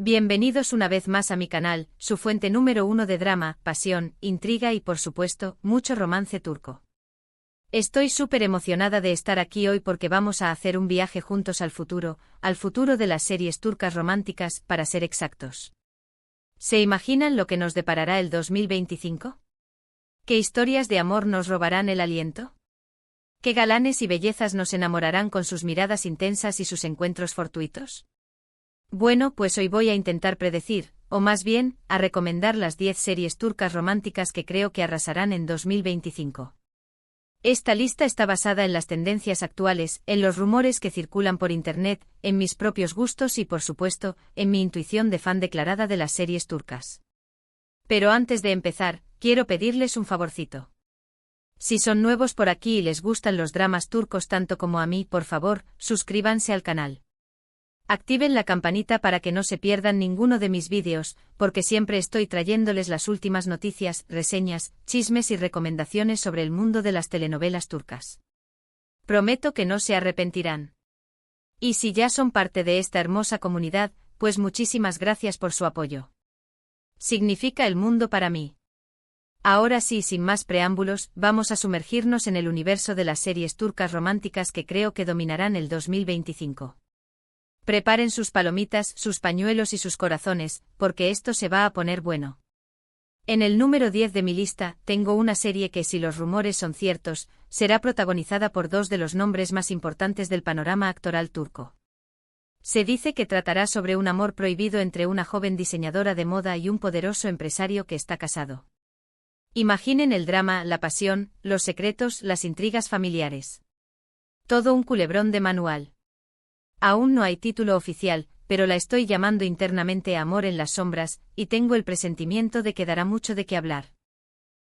Bienvenidos una vez más a mi canal, su fuente número uno de drama, pasión, intriga y por supuesto, mucho romance turco. Estoy súper emocionada de estar aquí hoy porque vamos a hacer un viaje juntos al futuro de las series turcas románticas, para ser exactos. ¿Se imaginan lo que nos deparará el 2025? ¿Qué historias de amor nos robarán el aliento? ¿Qué galanes y bellezas nos enamorarán con sus miradas intensas y sus encuentros fortuitos? Bueno, pues hoy voy a intentar predecir, o más bien, a recomendar las 10 series turcas románticas que creo que arrasarán en 2025. Esta lista está basada en las tendencias actuales, en los rumores que circulan por internet, en mis propios gustos y, por supuesto, en mi intuición de fan declarada de las series turcas. Pero antes de empezar, quiero pedirles un favorcito. Si son nuevos por aquí y les gustan los dramas turcos tanto como a mí, por favor, suscríbanse al canal. Activen la campanita para que no se pierdan ninguno de mis vídeos, porque siempre estoy trayéndoles las últimas noticias, reseñas, chismes y recomendaciones sobre el mundo de las telenovelas turcas. Prometo que no se arrepentirán. Y si ya son parte de esta hermosa comunidad, pues muchísimas gracias por su apoyo. Significa el mundo para mí. Ahora sí, sin más preámbulos, vamos a sumergirnos en el universo de las series turcas románticas que creo que dominarán el 2025. Preparen sus palomitas, sus pañuelos y sus corazones, porque esto se va a poner bueno. En el número 10 de mi lista, tengo una serie que, si los rumores son ciertos, será protagonizada por dos de los nombres más importantes del panorama actoral turco. Se dice que tratará sobre un amor prohibido entre una joven diseñadora de moda y un poderoso empresario que está casado. Imaginen el drama, la pasión, los secretos, las intrigas familiares. Todo un culebrón de manual. Aún no hay título oficial, pero la estoy llamando internamente Amor en las sombras, y tengo el presentimiento de que dará mucho de qué hablar.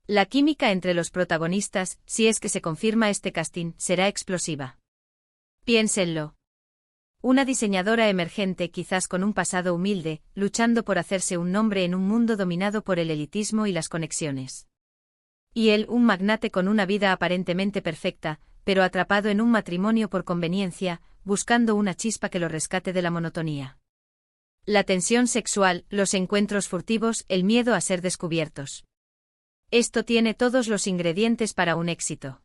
La química entre los protagonistas, si es que se confirma este casting, será explosiva. Piénsenlo. Una diseñadora emergente, quizás con un pasado humilde, luchando por hacerse un nombre en un mundo dominado por el elitismo y las conexiones. Y él, un magnate con una vida aparentemente perfecta, pero atrapado en un matrimonio por conveniencia, buscando una chispa que lo rescate de la monotonía. La tensión sexual, los encuentros furtivos, el miedo a ser descubiertos. Esto tiene todos los ingredientes para un éxito.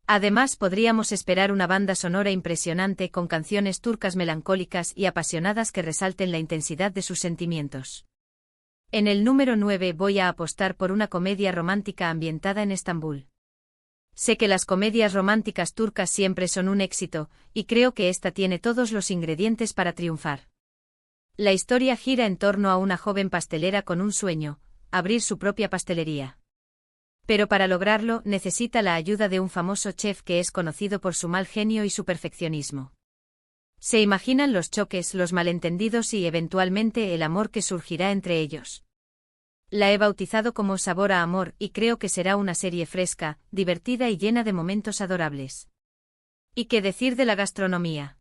Además, podríamos esperar una banda sonora impresionante con canciones turcas melancólicas y apasionadas que resalten la intensidad de sus sentimientos. En el número 9 voy a apostar por una comedia romántica ambientada en Estambul. Sé que las comedias románticas turcas siempre son un éxito, y creo que esta tiene todos los ingredientes para triunfar. La historia gira en torno a una joven pastelera con un sueño: abrir su propia pastelería. Pero para lograrlo necesita la ayuda de un famoso chef que es conocido por su mal genio y su perfeccionismo. ¿Se imaginan los choques, los malentendidos y eventualmente el amor que surgirá entre ellos? La he bautizado como Sabor a Amor y creo que será una serie fresca, divertida y llena de momentos adorables. ¿Y qué decir de la gastronomía?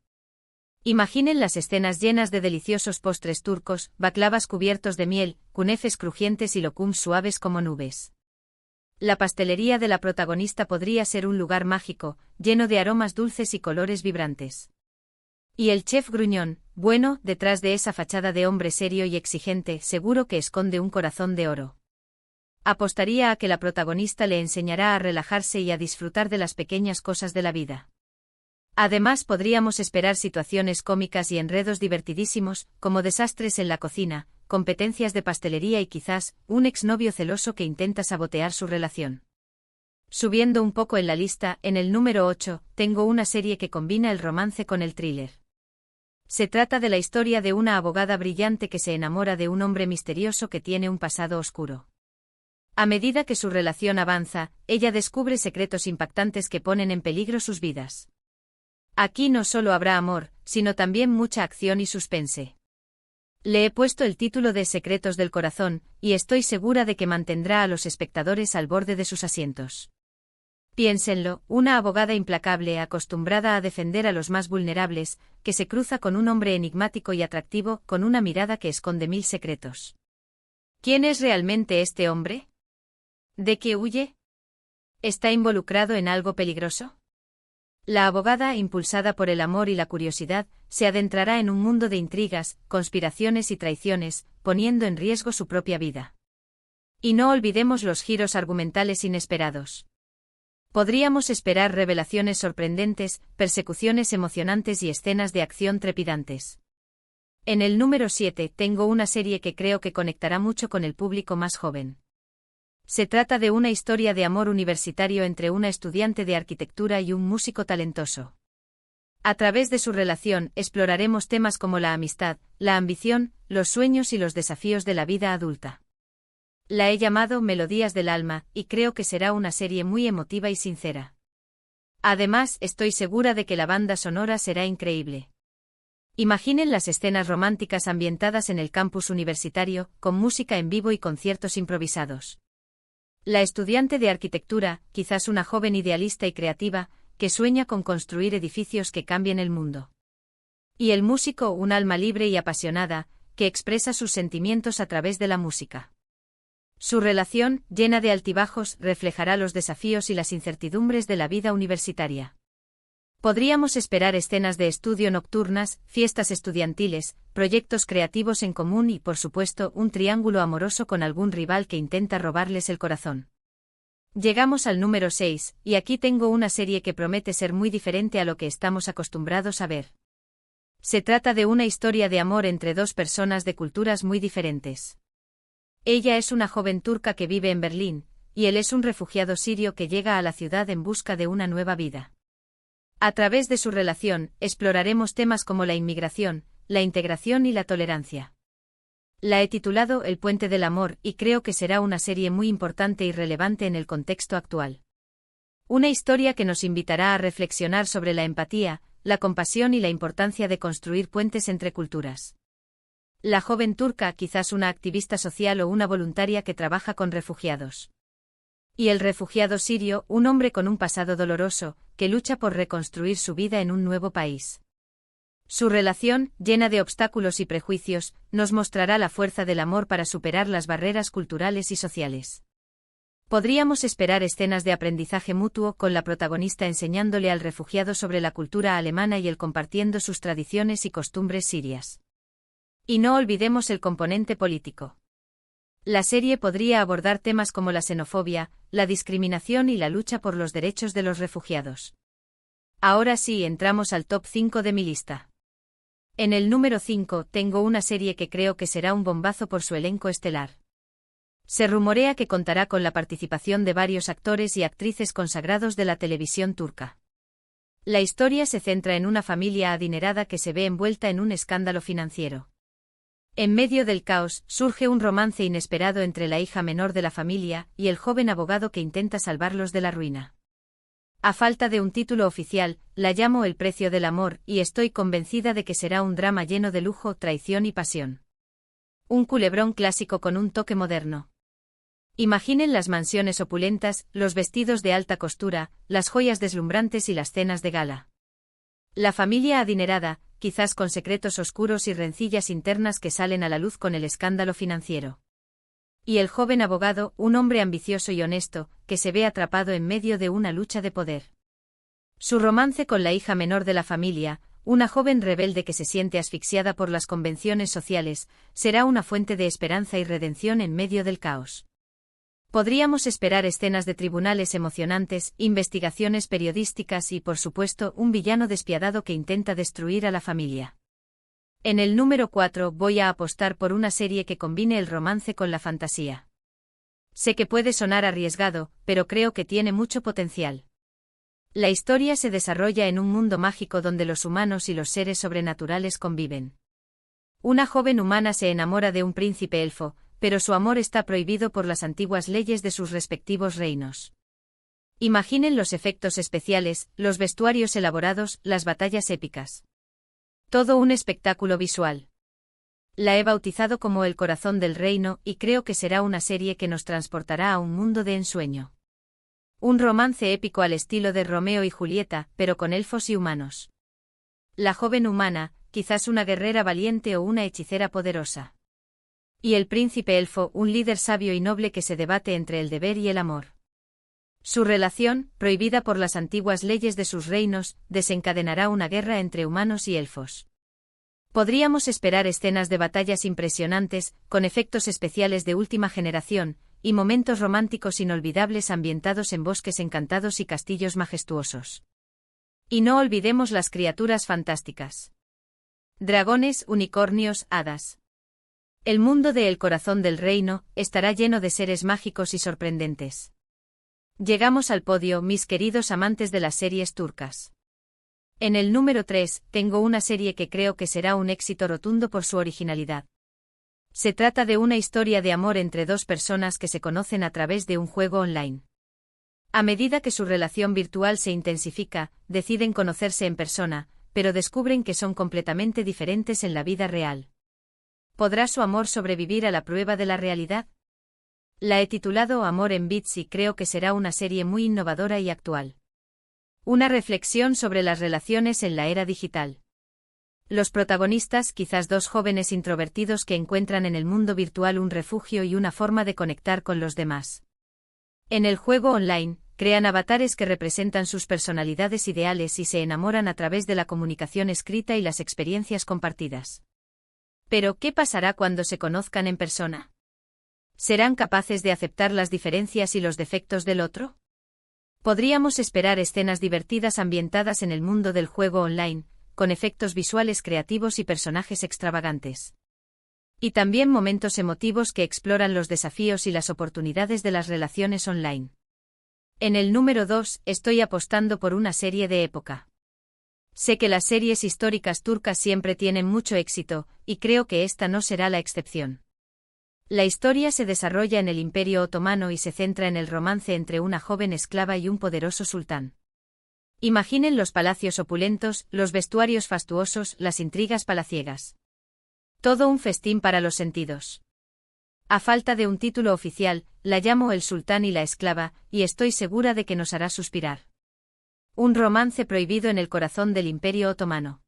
Imaginen las escenas llenas de deliciosos postres turcos, baklavas cubiertos de miel, kunefes crujientes y lokums suaves como nubes. La pastelería de la protagonista podría ser un lugar mágico, lleno de aromas dulces y colores vibrantes. Y el chef gruñón, bueno, detrás de esa fachada de hombre serio y exigente, seguro que esconde un corazón de oro. Apostaría a que la protagonista le enseñará a relajarse y a disfrutar de las pequeñas cosas de la vida. Además, podríamos esperar situaciones cómicas y enredos divertidísimos, como desastres en la cocina, competencias de pastelería y quizás, un exnovio celoso que intenta sabotear su relación. Subiendo un poco en la lista, en el número 8, tengo una serie que combina el romance con el thriller. Se trata de la historia de una abogada brillante que se enamora de un hombre misterioso que tiene un pasado oscuro. A medida que su relación avanza, ella descubre secretos impactantes que ponen en peligro sus vidas. Aquí no solo habrá amor, sino también mucha acción y suspense. Le he puesto el título de Secretos del Corazón, y estoy segura de que mantendrá a los espectadores al borde de sus asientos. Piénsenlo, una abogada implacable acostumbrada a defender a los más vulnerables, que se cruza con un hombre enigmático y atractivo, con una mirada que esconde mil secretos. ¿Quién es realmente este hombre? ¿De qué huye? ¿Está involucrado en algo peligroso? La abogada, impulsada por el amor y la curiosidad, se adentrará en un mundo de intrigas, conspiraciones y traiciones, poniendo en riesgo su propia vida. Y no olvidemos los giros argumentales inesperados. Podríamos esperar revelaciones sorprendentes, persecuciones emocionantes y escenas de acción trepidantes. En el número 7 tengo una serie que creo que conectará mucho con el público más joven. Se trata de una historia de amor universitario entre una estudiante de arquitectura y un músico talentoso. A través de su relación exploraremos temas como la amistad, la ambición, los sueños y los desafíos de la vida adulta. La he llamado Melodías del Alma, y creo que será una serie muy emotiva y sincera. Además, estoy segura de que la banda sonora será increíble. Imaginen las escenas románticas ambientadas en el campus universitario, con música en vivo y conciertos improvisados. La estudiante de arquitectura, quizás una joven idealista y creativa, que sueña con construir edificios que cambien el mundo. Y el músico, un alma libre y apasionada, que expresa sus sentimientos a través de la música. Su relación, llena de altibajos, reflejará los desafíos y las incertidumbres de la vida universitaria. Podríamos esperar escenas de estudio nocturnas, fiestas estudiantiles, proyectos creativos en común y, por supuesto, un triángulo amoroso con algún rival que intenta robarles el corazón. Llegamos al número 6, y aquí tengo una serie que promete ser muy diferente a lo que estamos acostumbrados a ver. Se trata de una historia de amor entre dos personas de culturas muy diferentes. Ella es una joven turca que vive en Berlín, y él es un refugiado sirio que llega a la ciudad en busca de una nueva vida. A través de su relación, exploraremos temas como la inmigración, la integración y la tolerancia. La he titulado El puente del amor y creo que será una serie muy importante y relevante en el contexto actual. Una historia que nos invitará a reflexionar sobre la empatía, la compasión y la importancia de construir puentes entre culturas. La joven turca, quizás una activista social o una voluntaria que trabaja con refugiados. Y el refugiado sirio, un hombre con un pasado doloroso, que lucha por reconstruir su vida en un nuevo país. Su relación, llena de obstáculos y prejuicios, nos mostrará la fuerza del amor para superar las barreras culturales y sociales. Podríamos esperar escenas de aprendizaje mutuo con la protagonista enseñándole al refugiado sobre la cultura alemana y él compartiendo sus tradiciones y costumbres sirias. Y no olvidemos el componente político. La serie podría abordar temas como la xenofobia, la discriminación y la lucha por los derechos de los refugiados. Ahora sí, entramos al top 5 de mi lista. En el número 5 tengo una serie que creo que será un bombazo por su elenco estelar. Se rumorea que contará con la participación de varios actores y actrices consagrados de la televisión turca. La historia se centra en una familia adinerada que se ve envuelta en un escándalo financiero. En medio del caos, surge un romance inesperado entre la hija menor de la familia y el joven abogado que intenta salvarlos de la ruina. A falta de un título oficial, la llamo El precio del amor y estoy convencida de que será un drama lleno de lujo, traición y pasión. Un culebrón clásico con un toque moderno. Imaginen las mansiones opulentas, los vestidos de alta costura, las joyas deslumbrantes y las cenas de gala. La familia adinerada, quizás con secretos oscuros y rencillas internas que salen a la luz con el escándalo financiero. Y el joven abogado, un hombre ambicioso y honesto, que se ve atrapado en medio de una lucha de poder. Su romance con la hija menor de la familia, una joven rebelde que se siente asfixiada por las convenciones sociales, será una fuente de esperanza y redención en medio del caos. Podríamos esperar escenas de tribunales emocionantes, investigaciones periodísticas y, por supuesto, un villano despiadado que intenta destruir a la familia. En el número 4 voy a apostar por una serie que combine el romance con la fantasía. Sé que puede sonar arriesgado, pero creo que tiene mucho potencial. La historia se desarrolla en un mundo mágico donde los humanos y los seres sobrenaturales conviven. Una joven humana se enamora de un príncipe elfo, pero su amor está prohibido por las antiguas leyes de sus respectivos reinos. Imaginen los efectos especiales, los vestuarios elaborados, las batallas épicas. Todo un espectáculo visual. La he bautizado como El corazón del reino y creo que será una serie que nos transportará a un mundo de ensueño. Un romance épico al estilo de Romeo y Julieta, pero con elfos y humanos. La joven humana, quizás una guerrera valiente o una hechicera poderosa. Y el príncipe elfo, un líder sabio y noble que se debate entre el deber y el amor. Su relación, prohibida por las antiguas leyes de sus reinos, desencadenará una guerra entre humanos y elfos. Podríamos esperar escenas de batallas impresionantes, con efectos especiales de última generación, y momentos románticos inolvidables ambientados en bosques encantados y castillos majestuosos. Y no olvidemos las criaturas fantásticas. Dragones, unicornios, hadas. El mundo de El Corazón del Reino estará lleno de seres mágicos y sorprendentes. Llegamos al podio, mis queridos amantes de las series turcas. En el número 3, tengo una serie que creo que será un éxito rotundo por su originalidad. Se trata de una historia de amor entre dos personas que se conocen a través de un juego online. A medida que su relación virtual se intensifica, deciden conocerse en persona, pero descubren que son completamente diferentes en la vida real. ¿Podrá su amor sobrevivir a la prueba de la realidad? La he titulado Amor en Bits y creo que será una serie muy innovadora y actual. Una reflexión sobre las relaciones en la era digital. Los protagonistas, quizás dos jóvenes introvertidos que encuentran en el mundo virtual un refugio y una forma de conectar con los demás. En el juego online, crean avatares que representan sus personalidades ideales y se enamoran a través de la comunicación escrita y las experiencias compartidas. Pero, ¿qué pasará cuando se conozcan en persona? ¿Serán capaces de aceptar las diferencias y los defectos del otro? Podríamos esperar escenas divertidas ambientadas en el mundo del juego online, con efectos visuales creativos y personajes extravagantes. Y también momentos emotivos que exploran los desafíos y las oportunidades de las relaciones online. En el número 2, estoy apostando por una serie de época. Sé que las series históricas turcas siempre tienen mucho éxito, y creo que esta no será la excepción. La historia se desarrolla en el Imperio Otomano y se centra en el romance entre una joven esclava y un poderoso sultán. Imaginen los palacios opulentos, los vestuarios fastuosos, las intrigas palaciegas. Todo un festín para los sentidos. A falta de un título oficial, la llamo El Sultán y la Esclava, y estoy segura de que nos hará suspirar. Un romance prohibido en el corazón del Imperio Otomano.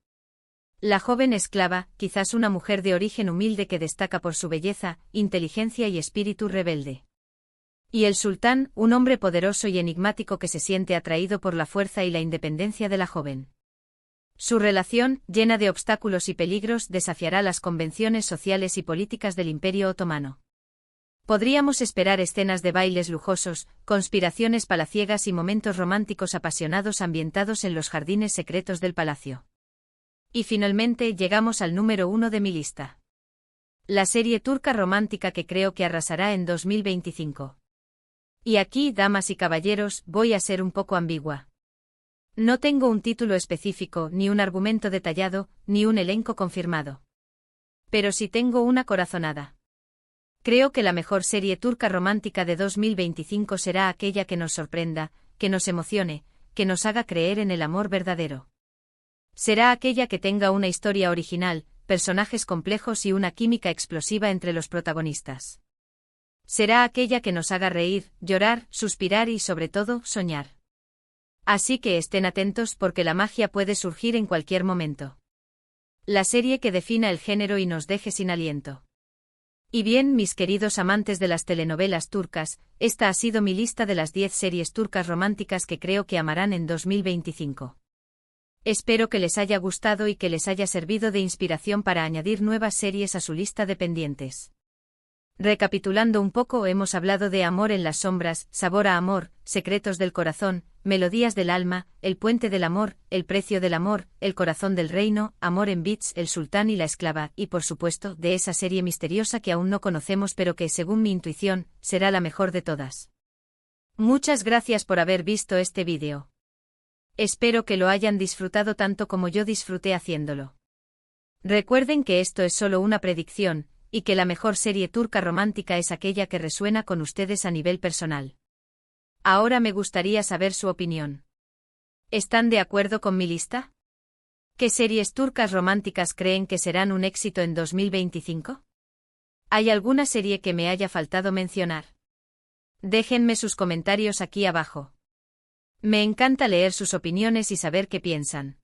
La joven esclava, quizás una mujer de origen humilde que destaca por su belleza, inteligencia y espíritu rebelde. Y el sultán, un hombre poderoso y enigmático que se siente atraído por la fuerza y la independencia de la joven. Su relación, llena de obstáculos y peligros, desafiará las convenciones sociales y políticas del Imperio Otomano. Podríamos esperar escenas de bailes lujosos, conspiraciones palaciegas y momentos románticos apasionados ambientados en los jardines secretos del palacio. Y finalmente llegamos al número 1 de mi lista. La serie turca romántica que creo que arrasará en 2025. Y aquí, damas y caballeros, voy a ser un poco ambigua. No tengo un título específico, ni un argumento detallado, ni un elenco confirmado. Pero sí tengo una corazonada. Creo que la mejor serie turca romántica de 2025 será aquella que nos sorprenda, que nos emocione, que nos haga creer en el amor verdadero. Será aquella que tenga una historia original, personajes complejos y una química explosiva entre los protagonistas. Será aquella que nos haga reír, llorar, suspirar y sobre todo, soñar. Así que estén atentos porque la magia puede surgir en cualquier momento. La serie que defina el género y nos deje sin aliento. Y bien, mis queridos amantes de las telenovelas turcas, esta ha sido mi lista de las 10 series turcas románticas que creo que amarán en 2025. Espero que les haya gustado y que les haya servido de inspiración para añadir nuevas series a su lista de pendientes. Recapitulando un poco, hemos hablado de Amor en las sombras, Sabor a amor, Secretos del corazón, Melodías del alma, El puente del amor, El precio del amor, El corazón del reino, Amor en Bits, El sultán y la esclava, y por supuesto, de esa serie misteriosa que aún no conocemos pero que, según mi intuición, será la mejor de todas. Muchas gracias por haber visto este vídeo. Espero que lo hayan disfrutado tanto como yo disfruté haciéndolo. Recuerden que esto es solo una predicción, y que la mejor serie turca romántica es aquella que resuena con ustedes a nivel personal. Ahora me gustaría saber su opinión. ¿Están de acuerdo con mi lista? ¿Qué series turcas románticas creen que serán un éxito en 2025? ¿Hay alguna serie que me haya faltado mencionar? Déjenme sus comentarios aquí abajo. Me encanta leer sus opiniones y saber qué piensan.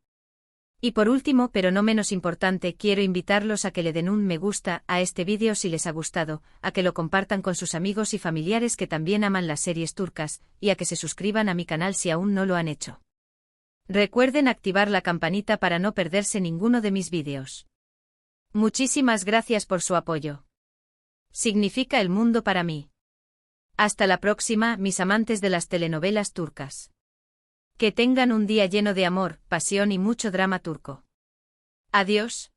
Y por último, pero no menos importante, quiero invitarlos a que le den un me gusta a este vídeo si les ha gustado, a que lo compartan con sus amigos y familiares que también aman las series turcas, y a que se suscriban a mi canal si aún no lo han hecho. Recuerden activar la campanita para no perderse ninguno de mis vídeos. Muchísimas gracias por su apoyo. Significa el mundo para mí. Hasta la próxima, mis amantes de las telenovelas turcas. Que tengan un día lleno de amor, pasión y mucho drama turco. Adiós.